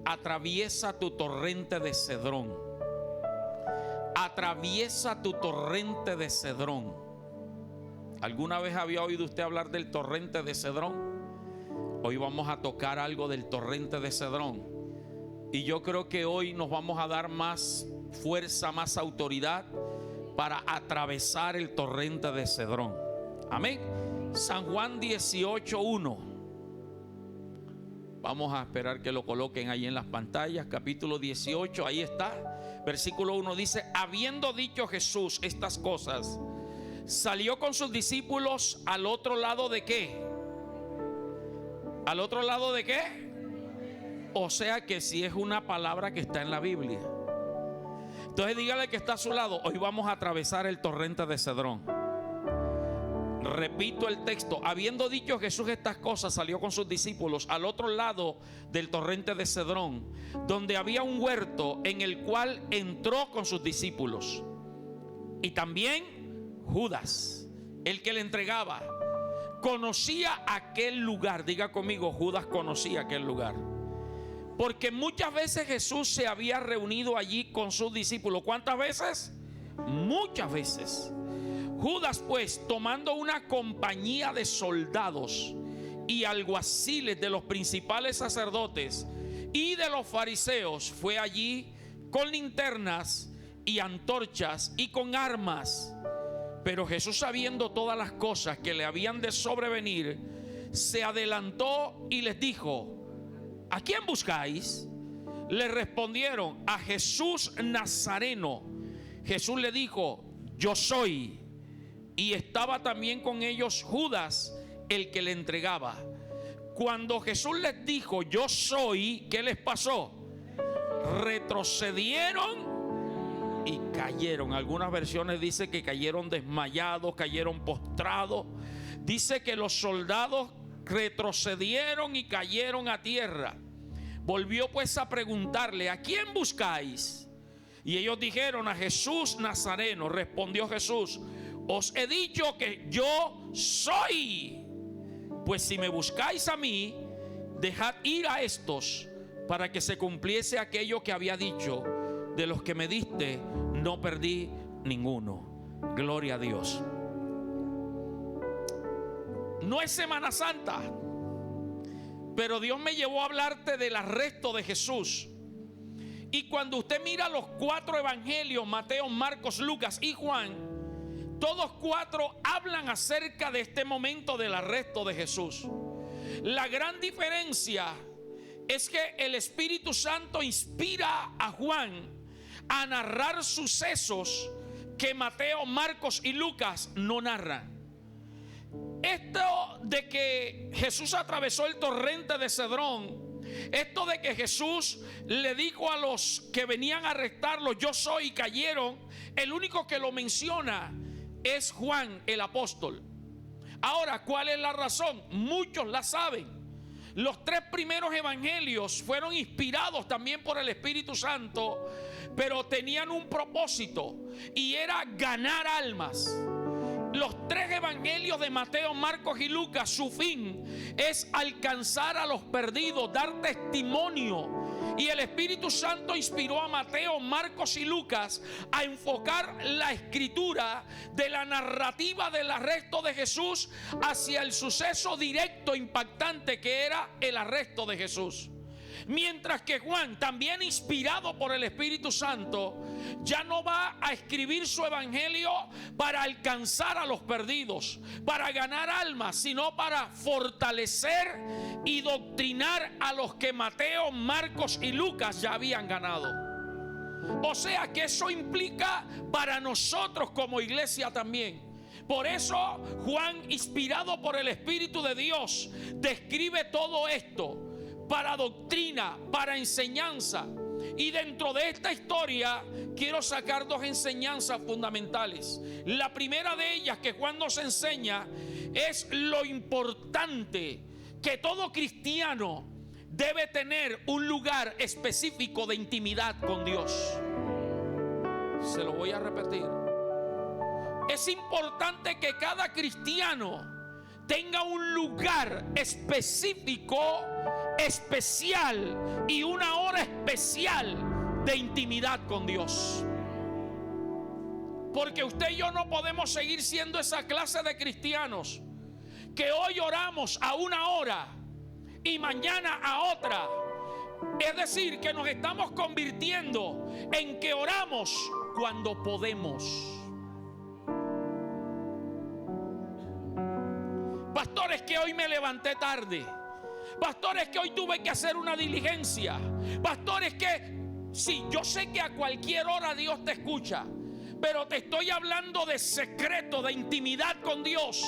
atraviesa tu torrente de Cedrón. Atraviesa tu torrente de Cedrón. ¿Alguna vez había oído usted hablar del torrente de Cedrón? Hoy vamos a tocar algo del torrente de Cedrón. Y yo creo que hoy nos vamos a dar más fuerza, más autoridad para atravesar el torrente de Cedrón. Amén. San Juan 18:1. Vamos a esperar que lo coloquen ahí en las pantallas. Capítulo 18, ahí está. Versículo 1 dice: habiendo dicho Jesús estas cosas, salió con sus discípulos al otro lado de ¿qué? ¿Al otro lado de qué? O sea que si es una palabra que está en la Biblia. Entonces dígale que está a su lado: hoy vamos a atravesar el torrente de Cedrón. Repito el texto: habiendo dicho Jesús estas cosas, salió con sus discípulos al otro lado del torrente de Cedrón, donde había un huerto, en el cual entró con sus discípulos. Y también Judas, el que le entregaba, conocía aquel lugar. Diga conmigo: Judas conocía aquel lugar. Porque muchas veces Jesús se había reunido allí con sus discípulos. ¿Cuántas veces? Muchas veces. Judas, pues, tomando una compañía de soldados y alguaciles de los principales sacerdotes y de los fariseos, fue allí con linternas y antorchas y con armas. Pero Jesús, sabiendo todas las cosas que le habían de sobrevenir, se adelantó y les dijo: ¿a quién buscáis? Le respondieron: a Jesús Nazareno. Jesús le dijo: yo soy. Y estaba también con ellos Judas, el que le entregaba. Cuando Jesús les dijo: yo soy, ¿qué les pasó? Retrocedieron y cayeron. Algunas versiones dicen que cayeron desmayados, cayeron postrados. Dice que los soldados retrocedieron y cayeron a tierra. Volvió pues a preguntarle: ¿a quién buscáis? Y ellos dijeron: a Jesús Nazareno. Respondió Jesús: os he dicho que yo soy. Pues si me buscáis a mí, dejad ir a estos, para que se cumpliese aquello que había dicho: de los que me diste, no perdí ninguno. Gloria a Dios. No es Semana Santa, pero Dios me llevó a hablarte del arresto de Jesús. Y cuando usted mira los 4 evangelios, Mateo, Marcos, Lucas y Juan, todos 4 hablan acerca de este momento del arresto de Jesús. La gran diferencia es que el Espíritu Santo inspira a Juan a narrar sucesos que Mateo, Marcos y Lucas no narran. Esto de que Jesús atravesó el torrente de Cedrón, esto de que Jesús le dijo a los que venían a arrestarlo: yo soy, y cayeron, el único que lo menciona es Juan el apóstol. Ahora, ¿cuál es la razón? Muchos la saben. Los 3 primeros evangelios fueron inspirados también por el Espíritu Santo, pero tenían un propósito, y era ganar almas. Los 3 evangelios de Mateo, Marcos y Lucas, su fin es alcanzar a los perdidos, dar testimonio. Y el Espíritu Santo inspiró a Mateo, Marcos y Lucas a enfocar la escritura de la narrativa del arresto de Jesús hacia el suceso directo, impactante, que era el arresto de Jesús. Mientras que Juan, también inspirado por el Espíritu Santo, ya no va a escribir su evangelio para alcanzar a los perdidos, para ganar almas, sino para fortalecer y doctrinar a los que Mateo, Marcos y Lucas ya habían ganado. O sea que eso implica para nosotros como iglesia también. Por eso Juan, inspirado por el Espíritu de Dios, describe todo esto para doctrina, para enseñanza. Y dentro de esta historia quiero sacar 2 enseñanzas fundamentales. La primera de ellas que Juan nos enseña es lo importante que todo cristiano debe tener: un lugar específico de intimidad con Dios. Se lo voy a repetir. Es importante que cada cristiano tenga un lugar específico, especial y una hora especial de intimidad con Dios. Porque usted y yo no podemos seguir siendo esa clase de cristianos que hoy oramos a una hora y mañana a otra. Es decir, que nos estamos convirtiendo en que oramos cuando podemos. Pastores, que hoy me levanté tarde. Pastores, que hoy tuve que hacer una diligencia. Pastores, que sí, yo sé que a cualquier hora Dios te escucha, pero te estoy hablando de secreto, de intimidad con Dios.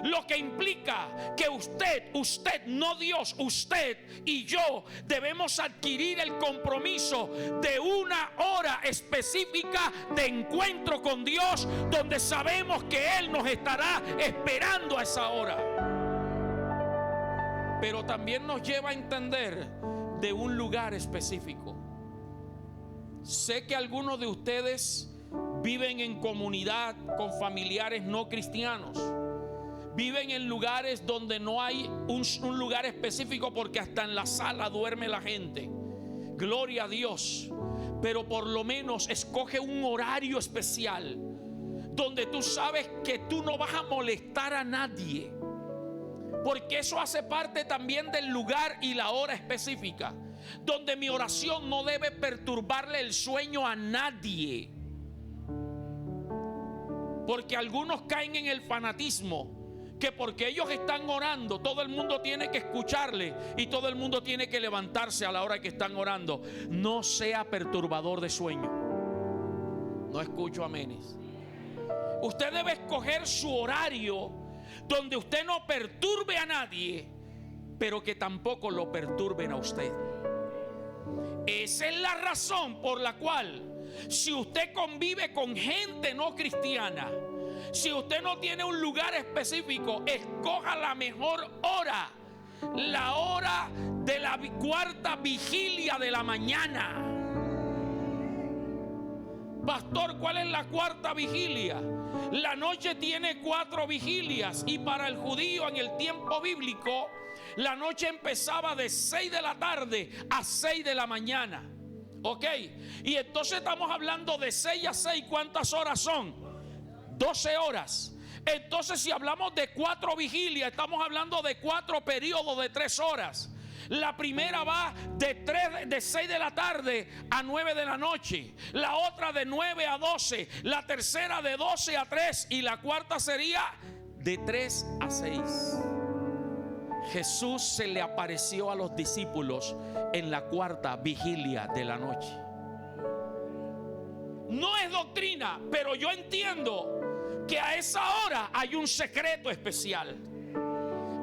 Lo que implica que usted, no Dios, usted y yo debemos adquirir el compromiso de una hora específica de encuentro con Dios, donde sabemos que Él nos estará esperando a esa hora. Pero también nos lleva a entender de un lugar específico. Sé que algunos de ustedes viven en comunidad con familiares no cristianos. Viven en lugares donde no hay un lugar específico, porque hasta en la sala duerme la gente. Gloria a Dios. Pero por lo menos escoge un horario especial donde tú sabes que tú no vas a molestar a nadie, porque eso hace parte también del lugar y la hora específica, donde mi oración no debe perturbarle el sueño a nadie. Porque algunos caen en el fanatismo, que porque ellos están orando, todo el mundo tiene que escucharle y todo el mundo tiene que levantarse a la hora que están orando. No sea perturbador de sueño. No escucho amenes. Usted debe escoger su horario donde usted no perturbe a nadie, pero que tampoco lo perturben a usted. Esa es la razón por la cual, si usted convive con gente no cristiana, si usted no tiene un lugar específico, escoja la mejor hora, la hora de la cuarta vigilia de la mañana. Pastor, ¿cuál es la cuarta vigilia? La noche tiene 4 vigilias, y para el judío en el tiempo bíblico la noche empezaba de 6 de la tarde a 6 de la mañana. Ok, y entonces estamos hablando de 6 a 6. ¿Cuántas horas son? 12 horas. Entonces, si hablamos de 4 vigilias, estamos hablando de 4 periodos de 3 horas. La primera va de 6 de la tarde a 9 de la noche. La otra de 9 a 12. La tercera de 12 a 3. Y la cuarta sería de 3 a 6. Jesús se le apareció a los discípulos en la cuarta vigilia de la noche. No es doctrina, pero yo entiendo que a esa hora hay un secreto especial.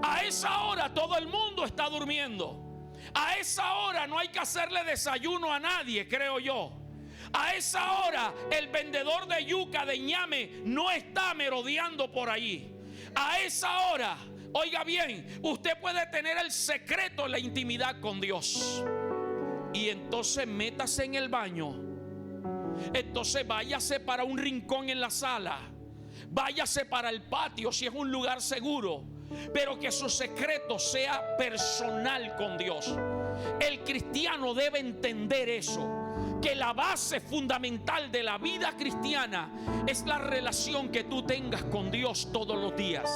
A esa hora todo el mundo está durmiendo. A esa hora no hay que hacerle desayuno a nadie, creo yo. A esa hora el vendedor de yuca, de ñame, no está merodeando por allí. A esa hora, oiga bien, usted puede tener el secreto en la intimidad con Dios. Y entonces métase en el baño. Entonces váyase para un rincón en la sala. Váyase para el patio si es un lugar seguro, pero que su secreto sea personal con Dios. El cristiano debe entender eso, que la base fundamental de la vida cristiana es la relación que tú tengas con Dios todos los días.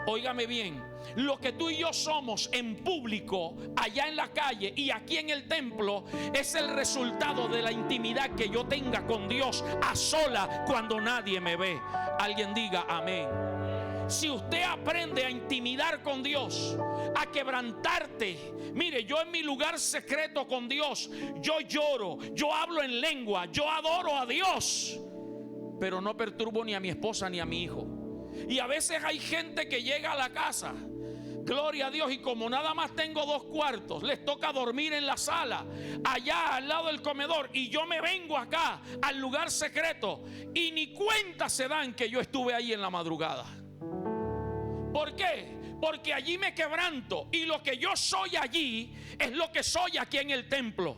Óigame bien, lo que tú y yo somos en público, allá en la calle y aquí en el templo, es el resultado de la intimidad que yo tenga con Dios a sola cuando nadie me ve. Alguien diga amén. Si usted aprende a intimidar con Dios, a quebrantarte, mire, yo en mi lugar secreto con Dios, yo lloro, yo hablo en lengua, yo adoro a Dios, pero no perturbo ni a mi esposa ni a mi hijo. Y a veces hay gente que llega a la casa, gloria a Dios, y como nada más tengo 2 cuartos, les toca dormir en la sala, allá al lado del comedor, y yo me vengo acá al lugar secreto y ni cuenta se dan que yo estuve ahí en la madrugada. ¿Por qué? Porque allí me quebranto, y lo que yo soy allí es lo que soy aquí en el templo.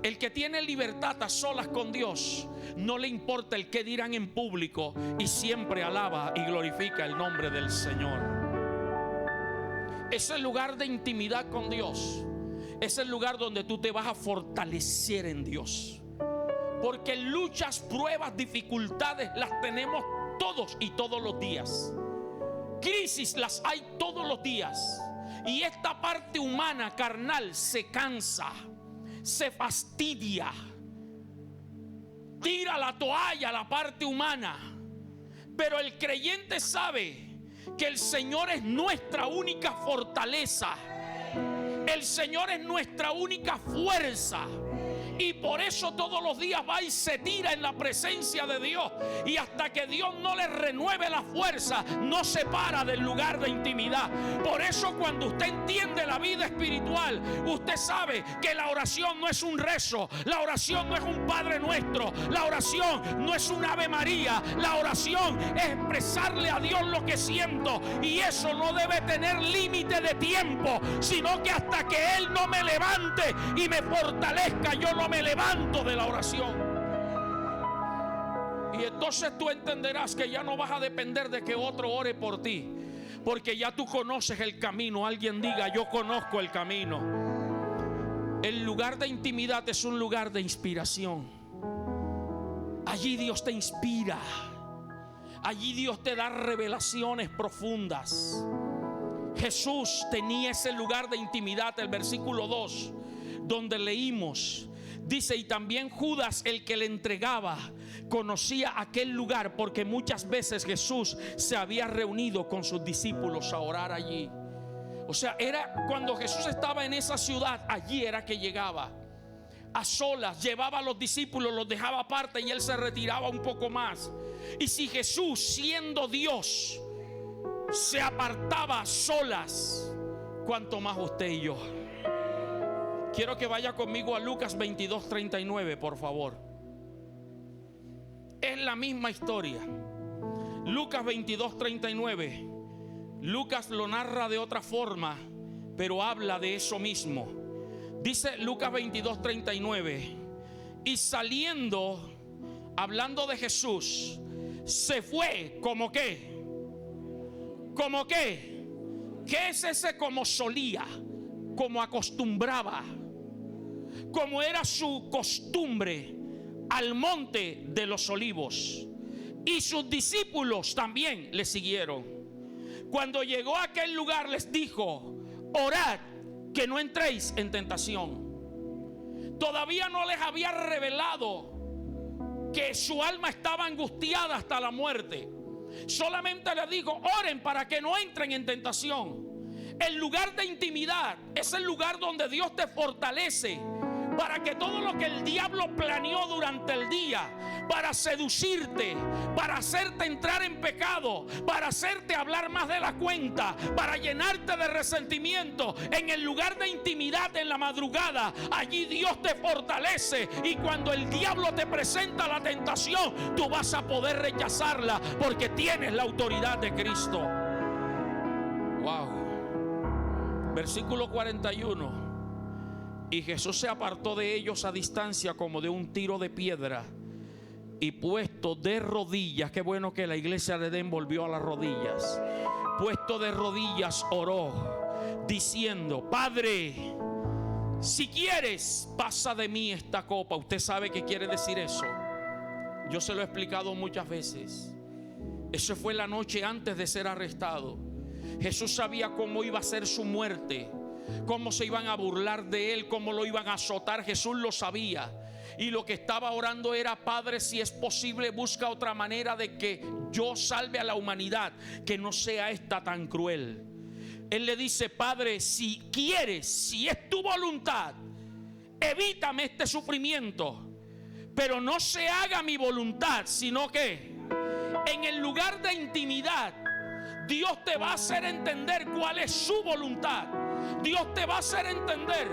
El que tiene libertad a solas con Dios, no le importa el que dirán en público, y siempre alaba y glorifica el nombre del Señor. Es el lugar de intimidad con Dios. es el lugar donde tú te vas a fortalecer en Dios. Porque luchas, pruebas, dificultades las tenemos todos y todos los días. Crisis las hay todos los días. Y esta parte humana, carnal, se cansa, se fastidia, tira la toalla a la parte humana. Pero el creyente sabe que el Señor es nuestra única fortaleza. El Señor es nuestra única fuerza. Y por eso todos los días va y se tira en la presencia de Dios. Y hasta que Dios no le renueve la fuerza, no se para del lugar de intimidad. Por eso cuando usted entiende la vida espiritual, usted sabe que la oración no es un rezo. La oración no es un Padre Nuestro. La oración no es un Ave María. La oración es expresarle a Dios lo que siento. Y eso no debe tener límite de tiempo, sino que hasta que Él no me levante y me fortalezca, yo no me levanto de la oración. Y entonces tú entenderás que ya no vas a depender de que otro ore por ti, porque ya tú conoces el camino. Alguien diga: yo conozco el camino. El lugar de intimidad es un lugar de inspiración. Allí Dios te inspira. Allí Dios te da revelaciones profundas. Jesús tenía ese lugar de intimidad. El versículo 2 donde leímos, dice: y también Judas, el que le entregaba, conocía aquel lugar, porque muchas veces Jesús se había reunido con sus discípulos a orar allí. O sea, era cuando Jesús estaba en esa ciudad, allí era que llegaba a solas, llevaba a los discípulos, los dejaba aparte y él se retiraba un poco más. Y si Jesús, siendo Dios, se apartaba a solas, ¿cuánto más usted y yo? Quiero que vaya conmigo a Lucas 22:39, por favor. Es la misma historia. Lucas 22:39. Lucas lo narra de otra forma, pero habla de eso mismo. Dice Lucas 22:39: y saliendo, hablando de Jesús, se fue como que, como que, ¿qué es ese como solía? Como acostumbraba, como era su costumbre, al monte de los olivos. Y sus discípulos también le siguieron. Cuando llegó a aquel lugar les dijo: orad que no entréis en tentación. Todavía no les había revelado que su alma estaba angustiada hasta la muerte. Solamente les dijo: oren para que no entren en tentación. El lugar de intimidad es el lugar donde Dios te fortalece para que todo lo que el diablo planeó durante el día, para seducirte, para hacerte entrar en pecado, para hacerte hablar más de la cuenta, para llenarte de resentimiento, en el lugar de intimidad, en la madrugada, allí Dios te fortalece. Y cuando el diablo te presenta la tentación, tú vas a poder rechazarla, porque tienes la autoridad de Cristo. Wow. Versículo 41. Y Jesús se apartó de ellos a distancia como de un tiro de piedra, y puesto de rodillas, qué bueno que la iglesia de Edén volvió a las rodillas, puesto de rodillas oró, diciendo: Padre, si quieres, pasa de mí esta copa. Usted sabe qué quiere decir eso. Yo se lo he explicado muchas veces. Eso fue la noche antes de ser arrestado. Jesús sabía cómo iba a ser su muerte, cómo se iban a burlar de él, cómo lo iban a azotar. Jesús lo sabía. Y lo que estaba orando era: Padre, si es posible, busca otra manera de que yo salve a la humanidad, que no sea esta tan cruel. Él le dice: Padre, si quieres, si es tu voluntad, evítame este sufrimiento, pero no se haga mi voluntad, sino que en el lugar de intimidad Dios te va a hacer entender cuál es su voluntad. Dios te va a hacer entender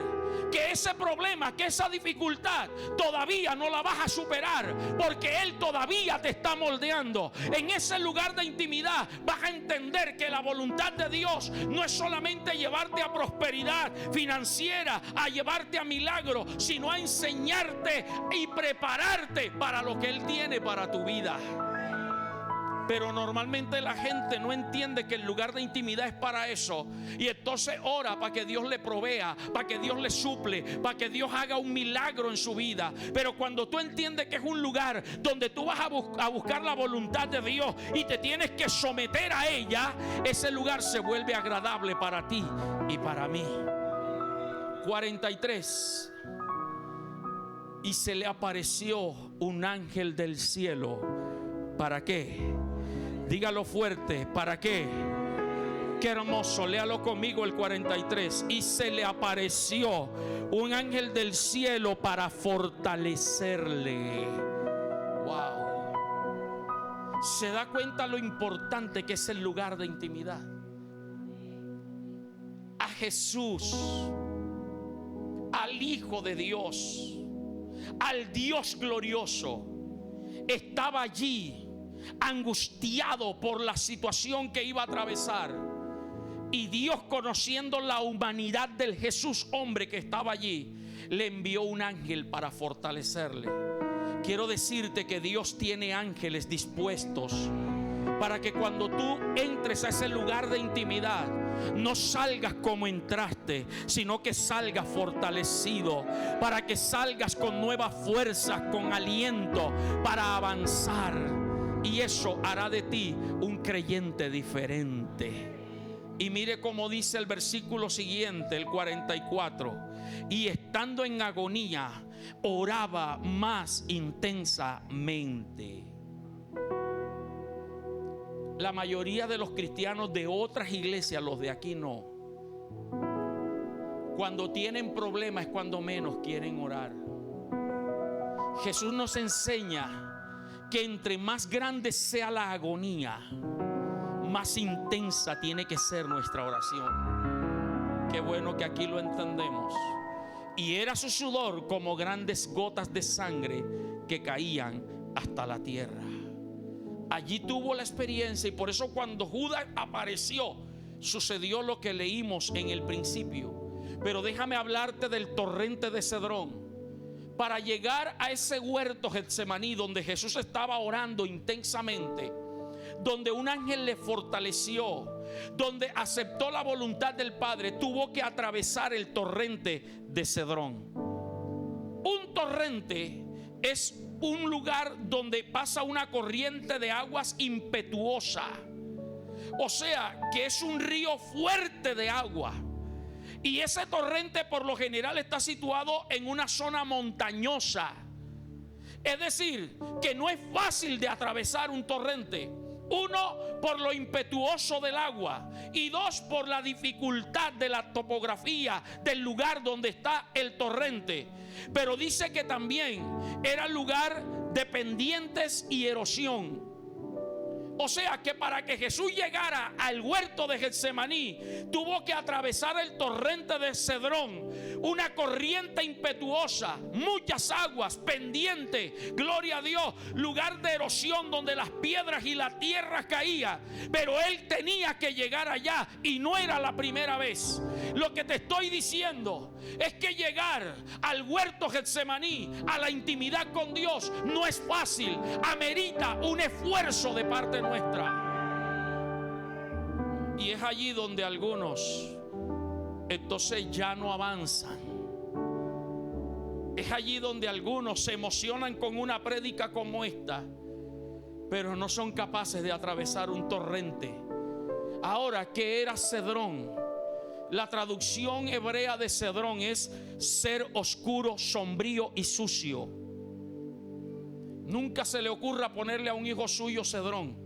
que ese problema, que esa dificultad todavía no la vas a superar, porque Él todavía te está moldeando. En ese lugar de intimidad vas a entender que la voluntad de Dios no es solamente llevarte a prosperidad financiera, a llevarte a milagro, sino a enseñarte y prepararte para lo que Él tiene para tu vida. Pero normalmente la gente no entiende que el lugar de intimidad es para eso. Y entonces ora para que Dios le provea, para que Dios le suple, para que Dios haga un milagro en su vida. Pero cuando tú entiendes que es un lugar donde tú vas a buscar la voluntad de Dios y te tienes que someter a ella, ese lugar se vuelve agradable para ti y para mí. 43. Y se le apareció un ángel del cielo. ¿Para qué? Dígalo fuerte, ¿para qué? Qué hermoso, léalo conmigo el 43. Y se le apareció un ángel del cielo para fortalecerle. Wow. ¿Se da cuenta lo importante que es el lugar de intimidad? A Jesús, al Hijo de Dios, al Dios glorioso, estaba allí angustiado por la situación que iba a atravesar. Y Dios, conociendo la humanidad del Jesús hombre que estaba allí, le envió un ángel para fortalecerle. Quiero decirte que Dios tiene ángeles dispuestos para que cuando tú entres a ese lugar de intimidad, no salgas como entraste, sino que salgas fortalecido, para que salgas con nuevas fuerzas, con aliento para avanzar. Y eso hará de ti un creyente diferente. Y mire cómo dice el versículo siguiente, el 44. Y estando en agonía, oraba más intensamente. La mayoría de los cristianos de otras iglesias, los de aquí no, cuando tienen problemas es cuando menos quieren orar. Jesús nos enseña que entre más grande sea la agonía, más intensa tiene que ser nuestra oración. Qué bueno que aquí lo entendemos. Y era su sudor como grandes gotas de sangre que caían hasta la tierra. Allí tuvo la experiencia, y por eso cuando Judas apareció, sucedió lo que leímos en el principio. Pero déjame hablarte del torrente de Cedrón. Para llegar a ese huerto Getsemaní, donde Jesús estaba orando intensamente, donde un ángel le fortaleció, donde aceptó la voluntad del Padre, tuvo que atravesar el torrente de Cedrón. Un torrente es un lugar donde pasa una corriente de aguas impetuosa. O sea, que es un río fuerte de agua. Y ese torrente por lo general está situado en una zona montañosa. Es decir, que no es fácil de atravesar un torrente. Uno, por lo impetuoso del agua. Y dos, por la dificultad de la topografía del lugar donde está el torrente. Pero dice que también era lugar de pendientes y erosión. O sea que para que Jesús llegara al huerto de Getsemaní, tuvo que atravesar el torrente de Cedrón, una corriente impetuosa, muchas aguas, pendiente, gloria a Dios, lugar de erosión donde las piedras y la tierra caían. Pero él tenía que llegar allá y no era la primera vez. Lo que te estoy diciendo es que llegar al huerto Getsemaní, a la intimidad con Dios, no es fácil. Amerita un esfuerzo de parte nuestra. Y es allí donde algunos entonces ya no avanzan. Es allí donde algunos se emocionan con una prédica como esta, pero no son capaces de atravesar un torrente. Ahora, ¿qué era Cedrón? La traducción hebrea de Cedrón es ser oscuro, sombrío y sucio. Nunca se le ocurra ponerle a un hijo suyo Cedrón,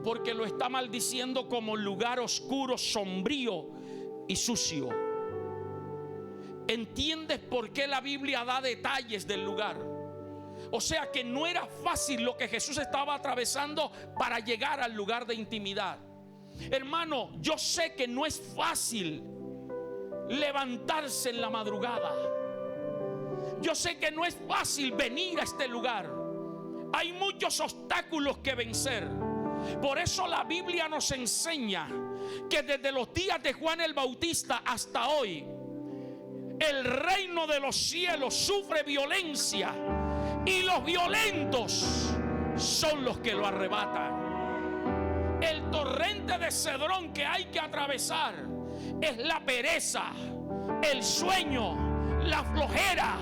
porque lo está maldiciendo como lugar oscuro, sombrío y sucio. ¿Entiendes por qué la Biblia da detalles del lugar? O sea que no era fácil lo que Jesús estaba atravesando para llegar al lugar de intimidad. Hermano, yo sé que no es fácil levantarse en la madrugada. Yo sé que no es fácil venir a este lugar. Hay muchos obstáculos que vencer. Por eso la Biblia nos enseña que desde los días de Juan el Bautista hasta hoy, el reino de los cielos sufre violencia y los violentos son los que lo arrebatan. El torrente de Cedrón que hay que atravesar es la pereza, el sueño, la flojera,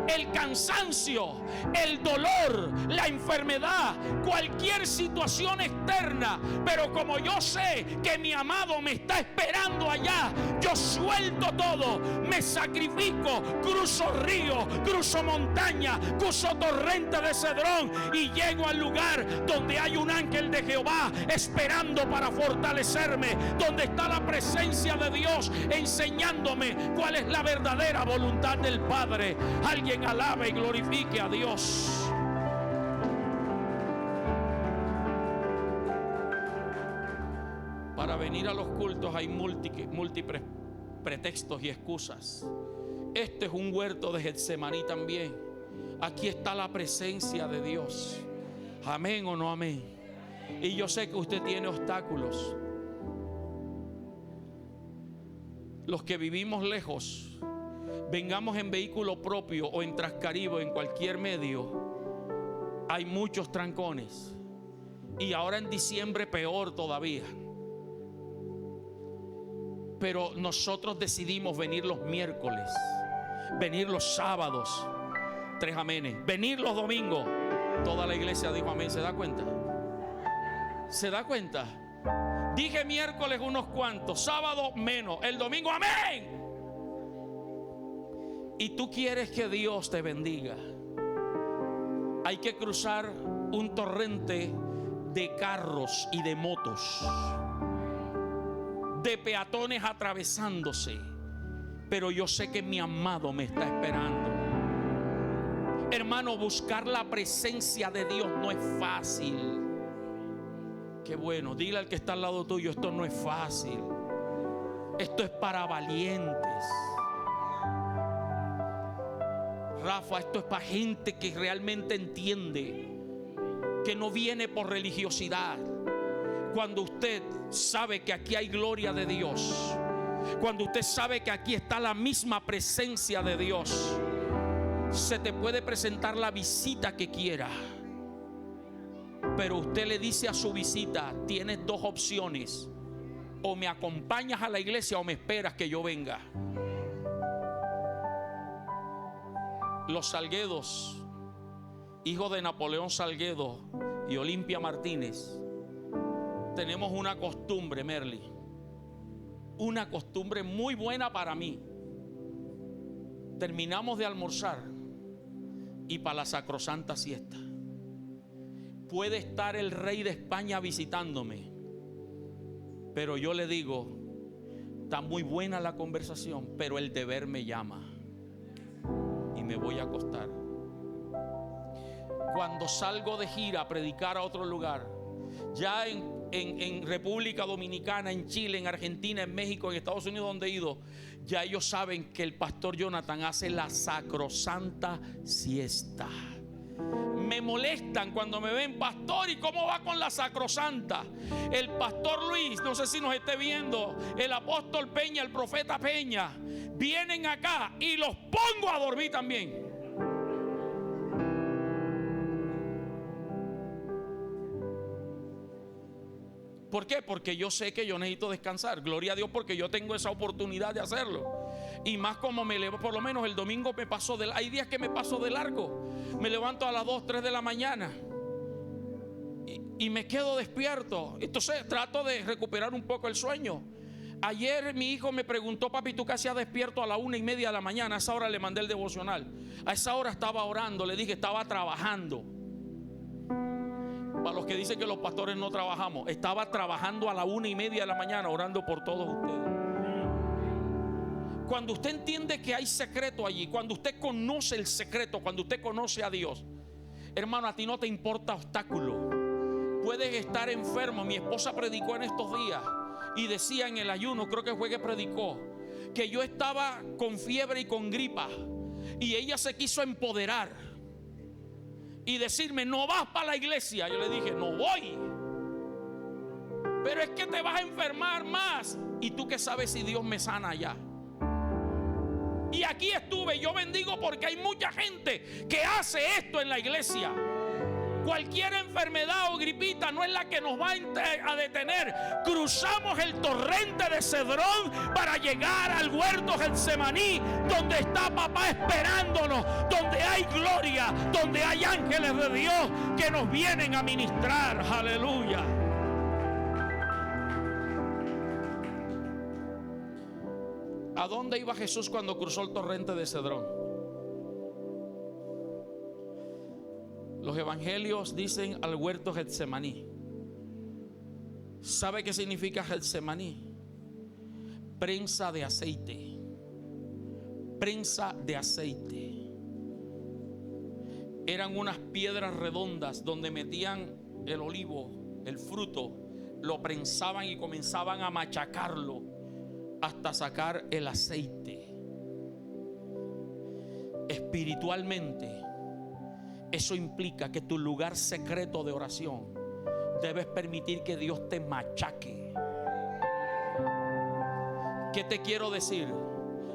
el cansancio, el dolor, la enfermedad, cualquier situación externa. Pero como yo sé que mi amado me está esperando allá, yo suelto todo, me sacrifico, cruzo río, cruzo montaña, cruzo torrente de Cedrón y llego al lugar donde hay un ángel de Jehová esperando para fortalecerme, donde está la presencia de Dios enseñándome cuál es la verdadera voluntad del Padre. Alguien alabe y glorifique a Dios. Para venir a los cultos hay múltiples pretextos y excusas. Este es un huerto de Getsemaní también. Aquí está la presencia de Dios. Amén o no amén. Y yo sé que usted tiene obstáculos. Los que vivimos lejos, vengamos en vehículo propio o en Transcaribe o en cualquier medio, hay muchos trancones. Y ahora en diciembre peor todavía. Pero nosotros decidimos venir los miércoles, venir los sábados, 3 amenes, venir los domingos. Toda la iglesia dijo amén. ¿Se da cuenta? ¿Se da cuenta? Dije miércoles unos cuantos, sábado menos, el domingo amén. Y tú quieres que Dios te bendiga. Hay que cruzar un torrente de carros y de motos, de peatones atravesándose. Pero yo sé que mi amado me está esperando. Hermano, buscar la presencia de Dios no es fácil. Qué bueno, dile al que está al lado tuyo, esto no es fácil. Esto es para valientes. Rafa, esto es para gente que realmente entiende, que no viene por religiosidad. Cuando usted sabe que aquí hay gloria de Dios, cuando usted sabe que aquí está la misma presencia de Dios, se te puede presentar la visita que quiera, pero usted le dice a su visita: tienes 2 opciones, o me acompañas a la iglesia o me esperas que yo venga. Los Salguedos, hijos de Napoleón Salguedo y Olimpia Martínez, tenemos una costumbre, Merly, una costumbre muy buena para mí. Terminamos de almorzar y para la sacrosanta siesta. Puede estar el rey de España visitándome, pero yo le digo: está muy buena la conversación, pero el deber me llama y me voy a acostar. Cuando salgo de gira a predicar a otro lugar, ya en República Dominicana, en Chile, en Argentina, en México, en Estados Unidos, donde he ido, ya ellos saben que el pastor Jonathan hace la sacrosanta siesta. Me molestan cuando me ven: pastor, ¿y cómo va con la sacrosanta? El pastor Luis, no sé si nos esté viendo, el apóstol Peña, el profeta Peña, vienen acá y los pongo a dormir también. ¿Por qué? Porque yo sé que yo necesito descansar. Gloria a Dios porque yo tengo esa oportunidad de hacerlo. Y más como me levanto, por lo menos el domingo me paso de... Hay días que me paso de largo. Me levanto a las 2, 3 de la mañana y me quedo despierto. Entonces trato de recuperar un poco el sueño. Ayer mi hijo me preguntó: papi, ¿tú qué hacías despierto a las 1:30 de la mañana? A esa hora le mandé el devocional. A esa hora estaba orando. Le dije: estaba trabajando. Para los que dicen que los pastores no trabajamos, estaba trabajando a las 1:30 de la mañana orando por todos ustedes. Cuando usted entiende que hay secreto allí, cuando usted conoce el secreto, cuando usted conoce a Dios, hermano, a ti no te importa obstáculo. Puedes estar enfermo. Mi esposa predicó en estos días y decía en el ayuno, creo que fue que predicó, que yo estaba con fiebre y con gripa, y ella se quiso empoderar y decirme: no vas para la iglesia. Yo le dije: no voy. Pero es que te vas a enfermar más. ¿Y tú qué sabes si Dios me sana allá? Y aquí estuve. Yo bendigo porque hay mucha gente que hace esto en la iglesia. Cualquier enfermedad o gripita no es la que nos va a detener. Cruzamos el torrente de Cedrón para llegar al huerto Getsemaní, donde está papá esperándonos, donde hay gloria, donde hay ángeles de Dios que nos vienen a ministrar. Aleluya. ¿A dónde iba Jesús cuando cruzó el torrente de Cedrón? Los evangelios dicen al huerto Getsemaní. ¿Sabe qué significa Getsemaní? Prensa de aceite. Prensa de aceite. Eran unas piedras redondas donde metían el olivo, el fruto, lo prensaban y comenzaban a machacarlo hasta sacar el aceite. Espiritualmente, eso implica que tu lugar secreto de oración debes permitir que Dios te machaque. ¿Qué te quiero decir?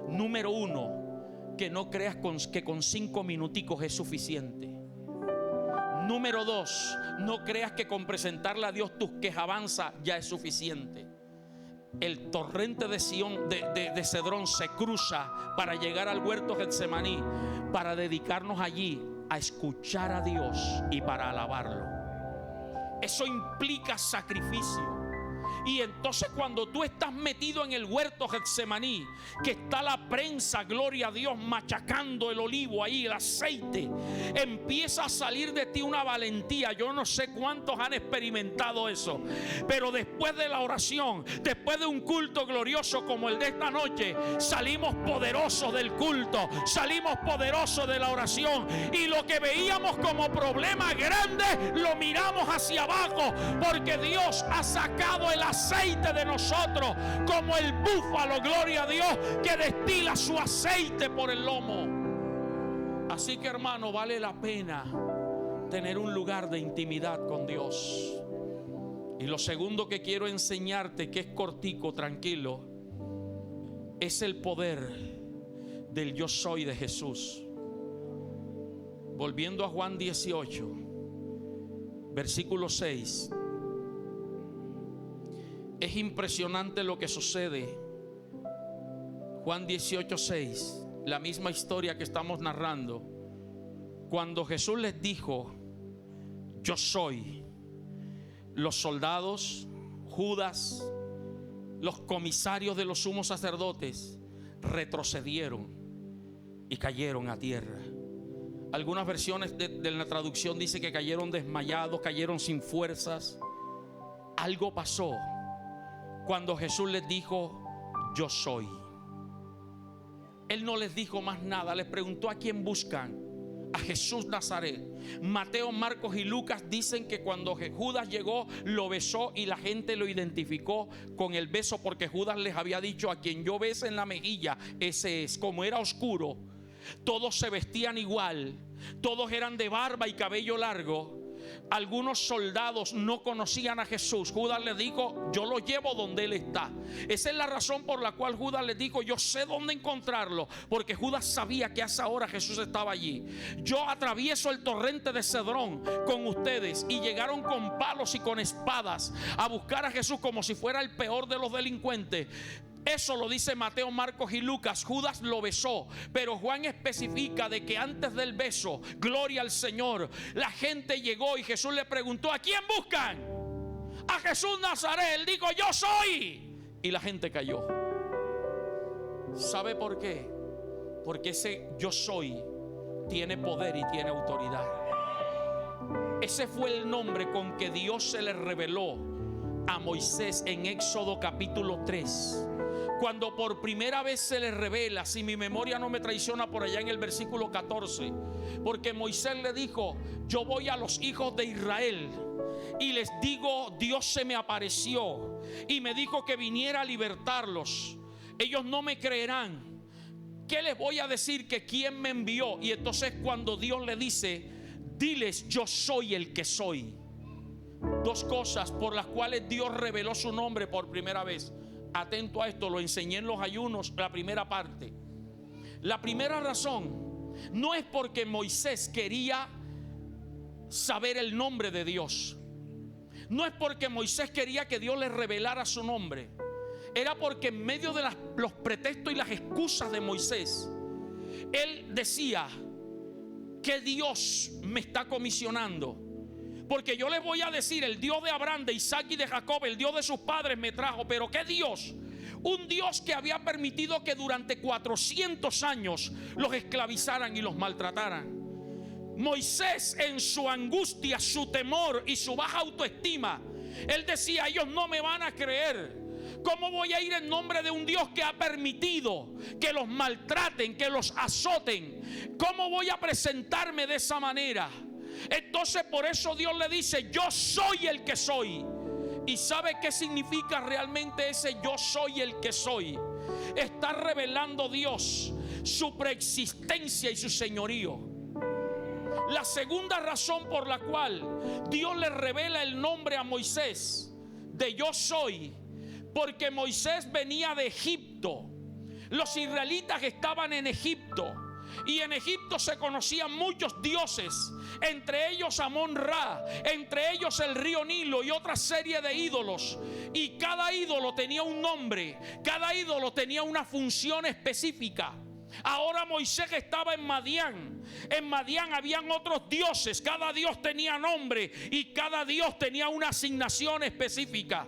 Número uno, que no creas que con 5 minuticos es suficiente. Número 2, no creas que con presentarle a Dios tus quejabanzas ya es suficiente. El torrente de Cedrón se cruza para llegar al huerto Getsemaní, para dedicarnos allí a escuchar a Dios y para alabarlo. Eso implica sacrificio. Y entonces cuando tú estás metido en el huerto Getsemaní, que está la prensa, gloria a Dios, machacando el olivo ahí, el aceite, empieza a salir de ti una valentía. Yo no sé cuántos han experimentado eso, pero después de la oración, después de un culto glorioso como el de esta noche, salimos poderosos del culto, salimos poderosos de la oración, y lo que veíamos como problema grande lo miramos hacia abajo, porque Dios ha sacado el aceite de nosotros como el búfalo, gloria a Dios, que destila su aceite por el lomo. Así que, hermano, vale la pena tener un lugar de intimidad con Dios. Y lo segundo que quiero enseñarte, que es cortico, tranquilo, es el poder del yo soy de Jesús. Volviendo a Juan 18, versículo 6. Es impresionante lo que sucede. Juan 18:6, la misma historia que estamos narrando. Cuando Jesús les dijo, yo soy, los soldados, Judas, los comisarios de los sumos sacerdotes retrocedieron y cayeron a tierra. Algunas versiones de la traducción dice que cayeron desmayados, cayeron sin fuerzas. Algo pasó cuando Jesús les dijo, yo soy. Él no les dijo más nada. Les preguntó, ¿a quién buscan? A Jesús Nazaret. Mateo, Marcos y Lucas dicen que cuando Judas llegó, lo besó y la gente lo identificó con el beso, porque Judas les había dicho, a quien yo bese en la mejilla, ese es. Como era oscuro, todos se vestían igual, todos eran de barba y cabello largo. Algunos soldados no conocían a Jesús. Judas les dijo, yo lo llevo donde Él está. Esa es la razón por la cual Judas les dijo, yo sé dónde encontrarlo, porque Judas sabía que a esa hora Jesús estaba allí. Yo atravieso el torrente de Cedrón con ustedes, y llegaron con palos y con espadas a buscar a Jesús como si fuera el peor de los delincuentes. Eso lo dice Mateo, Marcos y Lucas. Judas lo besó, pero Juan especifica de que antes del beso, gloria al Señor, la gente llegó y Jesús le preguntó, ¿a quién buscan? A Jesús Nazaret. Él dijo, yo soy. Y la gente cayó. ¿Sabe por qué? Porque ese yo soy tiene poder y tiene autoridad. Ese fue el nombre con que Dios se le reveló a Moisés en Éxodo capítulo 3. Cuando por primera vez se le revela, si mi memoria no me traiciona, por allá en el versículo 14, porque Moisés le dijo, yo voy a los hijos de Israel y les digo, Dios se me apareció y me dijo que viniera a libertarlos. Ellos no me creerán. ¿Qué les voy a decir? Que quién me envió. Y entonces cuando Dios le dice, diles, yo soy el que soy. Dos cosas por las cuales Dios reveló su nombre por primera vez. Atento a esto, lo enseñé en los ayunos, la primera parte. La primera razón no es porque Moisés quería saber el nombre de Dios. No es porque Moisés quería que Dios le revelara su nombre. Era porque en medio de los pretextos y las excusas de Moisés, él decía: que Dios me está comisionando. Porque yo les voy a decir, el Dios de Abraham, de Isaac y de Jacob, el Dios de sus padres me trajo. Pero ¿qué Dios? Un Dios que había permitido que durante 400 años los esclavizaran y los maltrataran. Moisés, en su angustia, su temor y su baja autoestima, él decía: ellos no me van a creer. ¿Cómo voy a ir en nombre de un Dios que ha permitido que los maltraten, que los azoten? ¿Cómo voy a presentarme de esa manera? Entonces por eso Dios le dice: yo soy el que soy. ¿Y sabe qué significa realmente ese yo soy el que soy? Está revelando Dios su preexistencia y su señorío. La segunda razón por la cual Dios le revela el nombre a Moisés de yo soy, porque Moisés venía de Egipto. Los israelitas estaban en Egipto, y en Egipto se conocían muchos dioses, entre ellos Amón-Ra, entre ellos el río Nilo y otra serie de ídolos. Y cada ídolo tenía un nombre, cada ídolo tenía una función específica. Ahora Moisés estaba en Madián. En Madián habían otros dioses. Cada dios tenía nombre y cada dios tenía una asignación específica.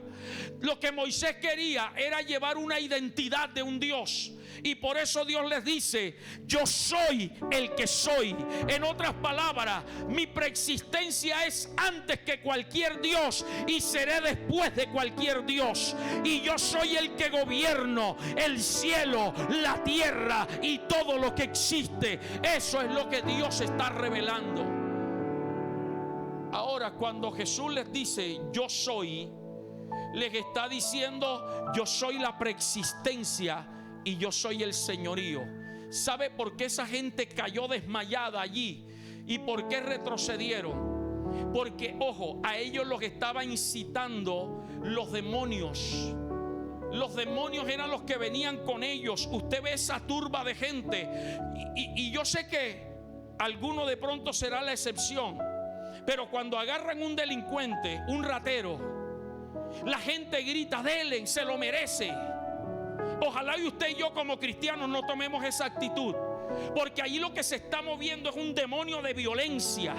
Lo que Moisés quería era llevar una identidad de un Dios. Y por eso Dios les dice: yo soy el que soy. En otras palabras, mi preexistencia es antes que cualquier Dios y seré después de cualquier Dios. Y yo soy el que gobierno el cielo, la tierra y todo lo que existe. Eso es lo que Dios está revelando. Ahora, cuando Jesús les dice yo soy, les está diciendo: yo soy la preexistencia y yo soy el señorío. ¿Sabe por qué esa gente cayó desmayada allí? ¿Y por qué retrocedieron? Porque, ojo, a ellos los estaba incitando los demonios. Los demonios eran los que venían con ellos. Usted ve esa turba de gente y yo sé que alguno de pronto será la excepción, pero cuando agarran un delincuente, un ratero, la gente grita: denle, se lo merece. Ojalá y usted y yo como cristianos no tomemos esa actitud, porque allí lo que se está moviendo es un demonio de violencia.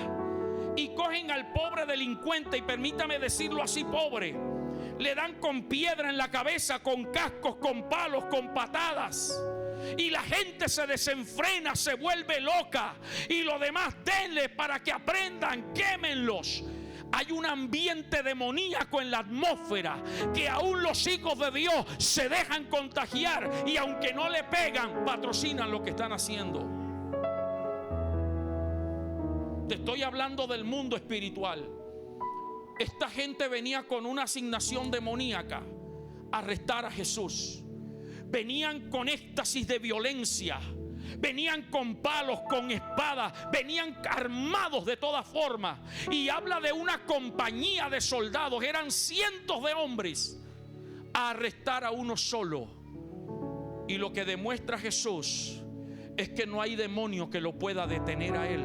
Y cogen al pobre delincuente, y permítame decirlo así, pobre, le dan con piedra en la cabeza, con cascos, con palos, con patadas. Y la gente se desenfrena, se vuelve loca. Y lo demás, denle para que aprendan, quémenlos. Hay un ambiente demoníaco en la atmósfera, que aún los hijos de Dios se dejan contagiar, y aunque no le pegan, patrocinan lo que están haciendo. Te estoy hablando del mundo espiritual. Esta gente venía con una asignación demoníaca a arrestar a Jesús. Venían con éxtasis de violencia, venían con palos, con espadas, venían armados de todas formas. Y habla de una compañía de soldados, eran cientos de hombres, a arrestar a uno solo. Y lo que demuestra Jesús es que no hay demonio que lo pueda detener a él,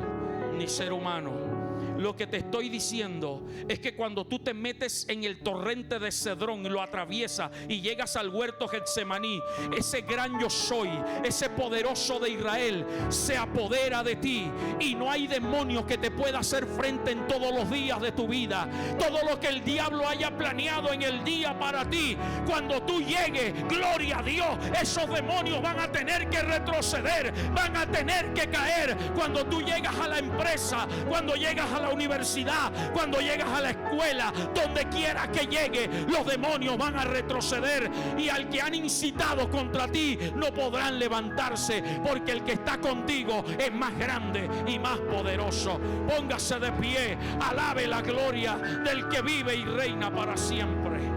ni ser humano. Lo que te estoy diciendo es que cuando tú te metes en el torrente de Cedrón y lo atraviesas y llegas al huerto Getsemaní, ese gran yo soy, ese poderoso de Israel, se apodera de ti, y no hay demonio que te pueda hacer frente en todos los días de tu vida. Todo lo que el diablo haya planeado en el día para ti, cuando tú llegues, gloria a Dios, esos demonios van a tener que retroceder, van a tener que caer. Cuando tú llegas a la empresa, cuando llegas a la universidad, cuando llegas a la escuela, donde quiera que llegue, los demonios van a retroceder, y al que han incitado contra ti no podrán levantarse, porque el que está contigo es más grande y más poderoso. Póngase de pie, alabe la gloria del que vive y reina para siempre.